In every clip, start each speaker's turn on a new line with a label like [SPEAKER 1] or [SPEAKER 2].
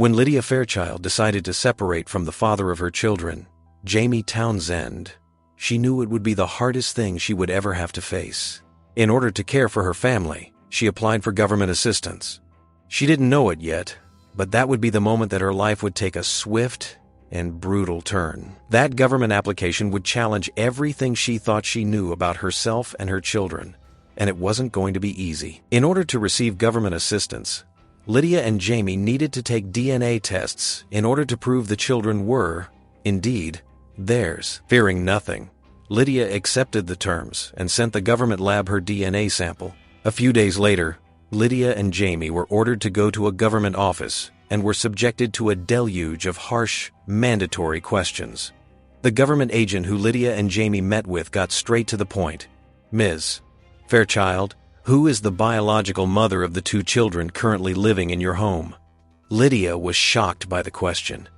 [SPEAKER 1] When Lydia Fairchild decided to separate from the father of her children, Jaime Townsend, she knew it would be the hardest thing she would ever have to face. In order to care for her family, she applied for government assistance. She didn't know it yet, but that would be the moment that her life would take a swift and brutal turn. That government application would challenge everything she thought she knew about herself and her children, and it wasn't going to be easy. In order to receive government assistance, Lydia and Jaime needed to take DNA tests in order to prove the children were, indeed, theirs. Fearing nothing, Lydia accepted the terms and sent the government lab her DNA sample. A few days later, Lydia and Jaime were ordered to go to a government office and were subjected to a deluge of harsh, mandatory questions. The government agent who Lydia and Jaime met with got straight to the point. "Ms. Fairchild, who is the biological mother of the 2 children currently living in your home?" Lydia was shocked by the question.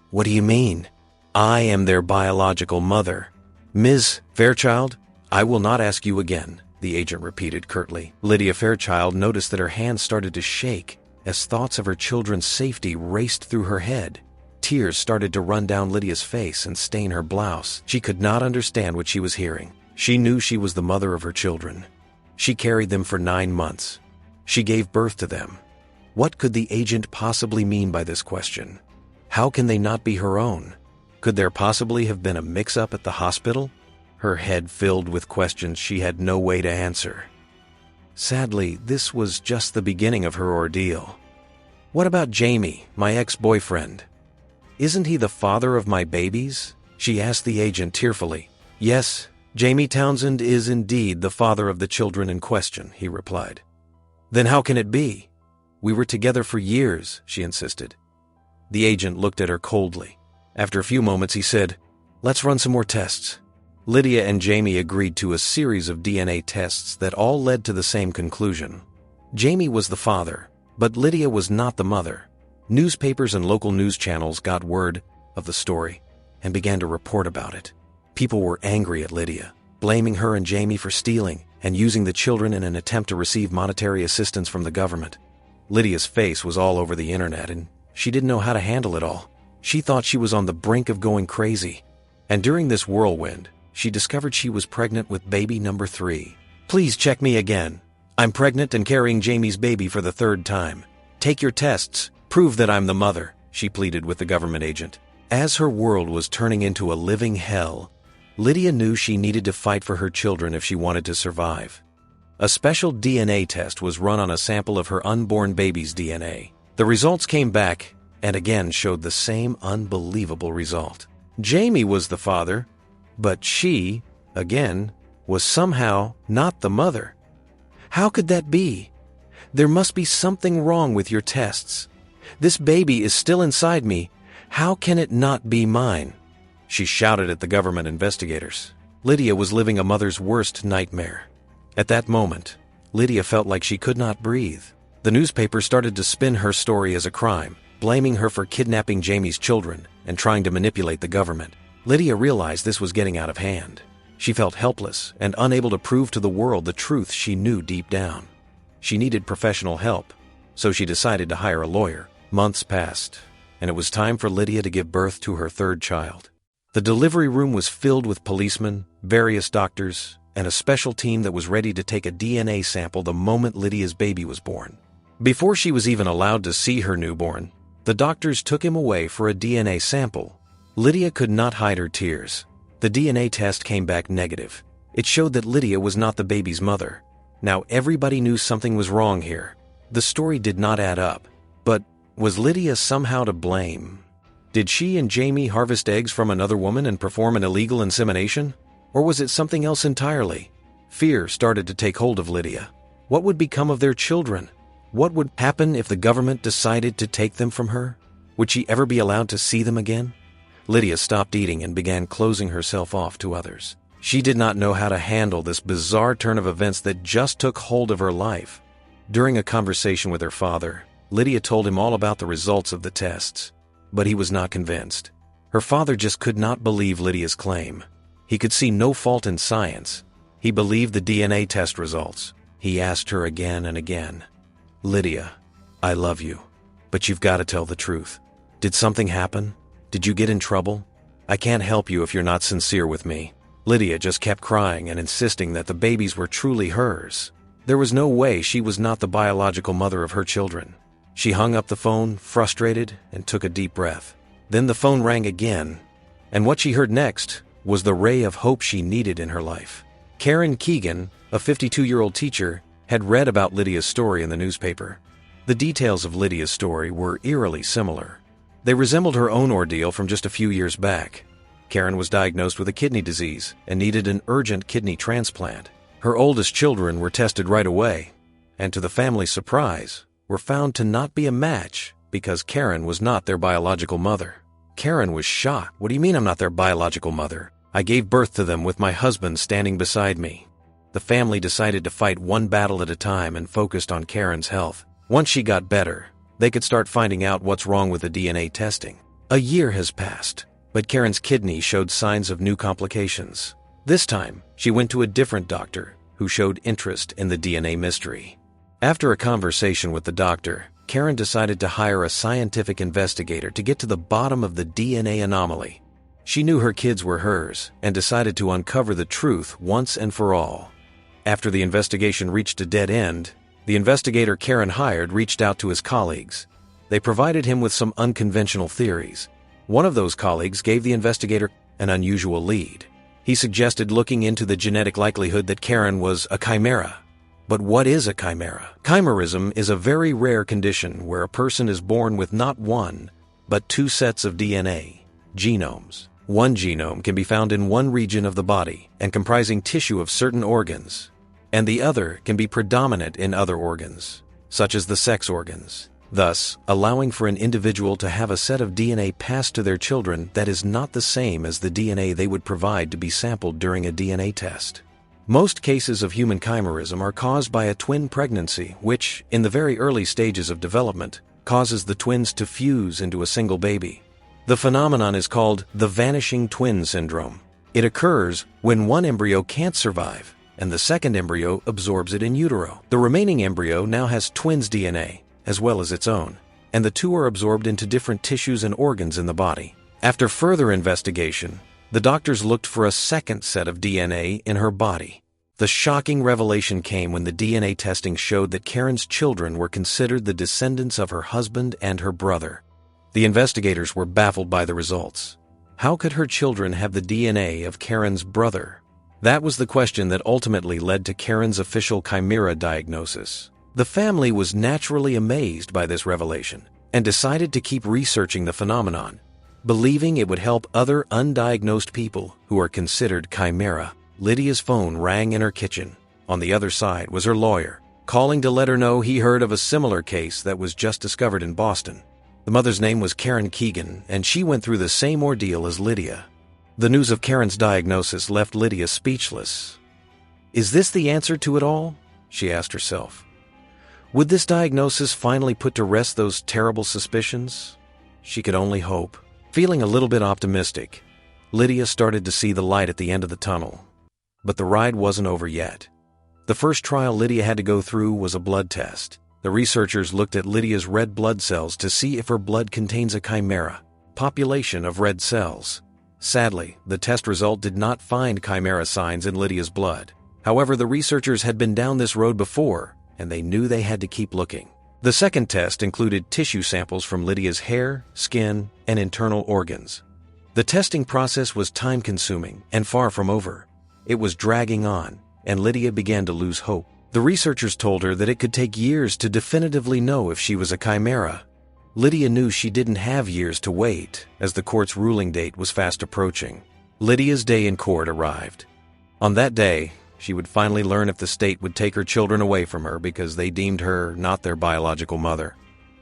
[SPEAKER 1] "What do you mean? I am their biological mother." "Ms. Fairchild, I will not ask you again," the agent repeated curtly. Lydia Fairchild noticed that her hands started to shake as thoughts of her children's safety raced through her head. Tears started to run down Lydia's face and stain her blouse. She could not understand what she was hearing. She knew she was the mother of her children. She carried them for 9 months. She gave birth to them. What could the agent possibly mean by this question? How can they not be her own? Could there possibly have been a mix-up at the hospital? Her head filled with questions she had no way to answer. Sadly, this was just the beginning of her ordeal. "What about Jaime, my ex-boyfriend? Isn't he the father of my babies?" she asked the agent tearfully. "Yes, Jaime Townsend is indeed the father of the children in question," he replied. "Then how can it be? We were together for years," she insisted. The agent looked at her coldly. After a few moments, he said, "Let's run some more tests." Lydia and Jaime agreed to a series of DNA tests that all led to the same conclusion. Jaime was the father, but Lydia was not the mother. Newspapers and local news channels got word of the story and began to report about it. People were angry at Lydia, blaming her and Jaime for stealing and using the children in an attempt to receive monetary assistance from the government. Lydia's face was all over the internet, and she didn't know how to handle it all. She thought she was on the brink of going crazy. And during this whirlwind, she discovered she was pregnant with baby number 3. "Please check me again. I'm pregnant and carrying Jaime's baby for the 3rd time. Take your tests. Prove that I'm the mother," she pleaded with the government agent. As her world was turning into a living hell, Lydia knew she needed to fight for her children if she wanted to survive. A special DNA test was run on a sample of her unborn baby's DNA. The results came back and again showed the same unbelievable result. Jaime was the father, but she, again, was somehow not the mother. How could that be? There must be something wrong with your tests. This baby is still inside me. How can it not be mine? She shouted at the government investigators. Lydia was living a mother's worst nightmare. At that moment, Lydia felt like she could not breathe. The newspaper started to spin her story as a crime, blaming her for kidnapping Jaime's children and trying to manipulate the government. Lydia realized this was getting out of hand. She felt helpless and unable to prove to the world the truth she knew deep down. She needed professional help, so she decided to hire a lawyer. Months passed, and it was time for Lydia to give birth to her 3rd child. The delivery room was filled with policemen, various doctors, and a special team that was ready to take a DNA sample the moment Lydia's baby was born. Before she was even allowed to see her newborn, the doctors took him away for a DNA sample. Lydia could not hide her tears. The DNA test came back negative. It showed that Lydia was not the baby's mother. Now everybody knew something was wrong here. The story did not add up. But was Lydia somehow to blame? Did she and Jaime harvest eggs from another woman and perform an illegal insemination? Or was it something else entirely? Fear started to take hold of Lydia. What would become of their children? What would happen if the government decided to take them from her? Would she ever be allowed to see them again? Lydia stopped eating and began closing herself off to others. She did not know how to handle this bizarre turn of events that just took hold of her life. During a conversation with her father, Lydia told him all about the results of the tests, but he was not convinced. Her father just could not believe Lydia's claim. He could see no fault in science. He believed the DNA test results. He asked her again and again, "Lydia, I love you, but But you've got to tell the truth. Did something happen? Did you get in trouble? I can't help you if you're not sincere with me." Lydia just kept crying and insisting that the babies were truly hers. There was no way she was not the biological mother of her children. She hung up the phone, frustrated, and took a deep breath. Then the phone rang again, and what she heard next was the ray of hope she needed in her life. Karen Keegan, a 52-year-old teacher, had read about Lydia's story in the newspaper. The details of Lydia's story were eerily similar. They resembled her own ordeal from just a few years back. Karen was diagnosed with a kidney disease and needed an urgent kidney transplant. Her oldest children were tested right away, and to the family's surprise, were found to not be a match because Karen was not their biological mother. Karen was shocked. "What do you mean I'm not their biological mother? I gave birth to them with my husband standing beside me." The family decided to fight one battle at a time and focused on Karen's health. Once she got better, they could start finding out what's wrong with the DNA testing. A year has passed, but Karen's kidney showed signs of new complications. This time, she went to a different doctor who showed interest in the DNA mystery. After a conversation with the doctor, Karen decided to hire a scientific investigator to get to the bottom of the DNA anomaly. She knew her kids were hers and decided to uncover the truth once and for all. After the investigation reached a dead end, the investigator Karen hired reached out to his colleagues. They provided him with some unconventional theories. One of those colleagues gave the investigator an unusual lead. He suggested looking into the genetic likelihood that Karen was a chimera. But what is a chimera? Chimerism is a very rare condition where a person is born with not one, but two sets of DNA, genomes. One genome can be found in one region of the body and comprising tissue of certain organs, and the other can be predominant in other organs, such as the sex organs, thus allowing for an individual to have a set of DNA passed to their children that is not the same as the DNA they would provide to be sampled during a DNA test. Most cases of human chimerism are caused by a twin pregnancy, which, in the very early stages of development, causes the twins to fuse into a single baby. The phenomenon is called the vanishing twin syndrome. It occurs when one embryo can't survive, and the second embryo absorbs it in utero. The remaining embryo now has twins' DNA, as well as its own, and the two are absorbed into different tissues and organs in the body. After further investigation, the doctors looked for a second set of DNA in her body. The shocking revelation came when the DNA testing showed that Karen's children were considered the descendants of her husband and her brother. The investigators were baffled by the results. How could her children have the DNA of Karen's brother? That was the question that ultimately led to Karen's official chimera diagnosis. The family was naturally amazed by this revelation and decided to keep researching the phenomenon, believing it would help other undiagnosed people who are considered chimera. Lydia's phone rang in her kitchen. On the other side was her lawyer, calling to let her know he heard of a similar case that was just discovered in Boston. The mother's name was Karen Keegan, and she went through the same ordeal as Lydia. The news of Karen's diagnosis left Lydia speechless. Is this the answer to it all? She asked herself. Would this diagnosis finally put to rest those terrible suspicions? She could only hope. Feeling a little bit optimistic, Lydia started to see the light at the end of the tunnel. But the ride wasn't over yet. The first trial Lydia had to go through was a blood test. The researchers looked at Lydia's red blood cells to see if her blood contains a chimera, population of red cells. Sadly, the test result did not find chimera signs in Lydia's blood. However, the researchers had been down this road before, and they knew they had to keep looking. The second test included tissue samples from Lydia's hair, skin, and internal organs. The testing process was time-consuming and far from over. It was dragging on, and Lydia began to lose hope. The researchers told her that it could take years to definitively know if she was a chimera. Lydia knew she didn't have years to wait, as the court's ruling date was fast approaching. Lydia's day in court arrived. On that day, she would finally learn if the state would take her children away from her because they deemed her not their biological mother.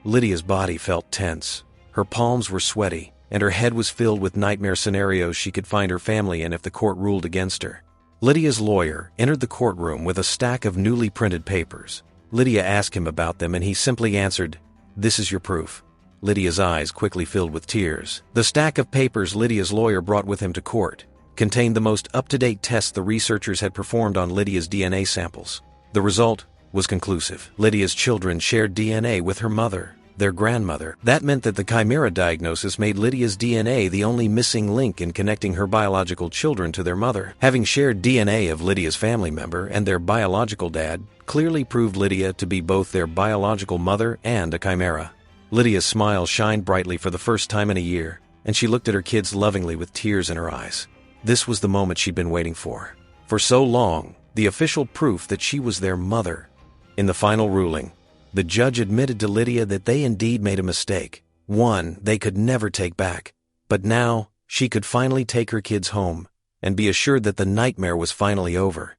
[SPEAKER 1] Lydia's body felt tense. Her palms were sweaty, and her head was filled with nightmare scenarios she could find her family in if the court ruled against her. Lydia's lawyer entered the courtroom with a stack of newly printed papers. Lydia asked him about them, and he simply answered, "This is your proof." Lydia's eyes quickly filled with tears. The stack of papers Lydia's lawyer brought with him to court contained the most up-to-date tests the researchers had performed on Lydia's DNA samples. The result was conclusive. Lydia's children shared DNA with her mother. their grandmother. That meant that the chimera diagnosis made Lydia's DNA the only missing link in connecting her biological children to their mother. Having shared DNA of Lydia's family member and their biological dad clearly proved Lydia to be both their biological mother and a chimera. Lydia's smile shined brightly for the first time in a year, and she looked at her kids lovingly with tears in her eyes. This was the moment she'd been waiting for. For so long, the official proof that she was their mother. In the final ruling, the judge admitted to Lydia that they indeed made a mistake, one they could never take back. But now, she could finally take her kids home and be assured that the nightmare was finally over.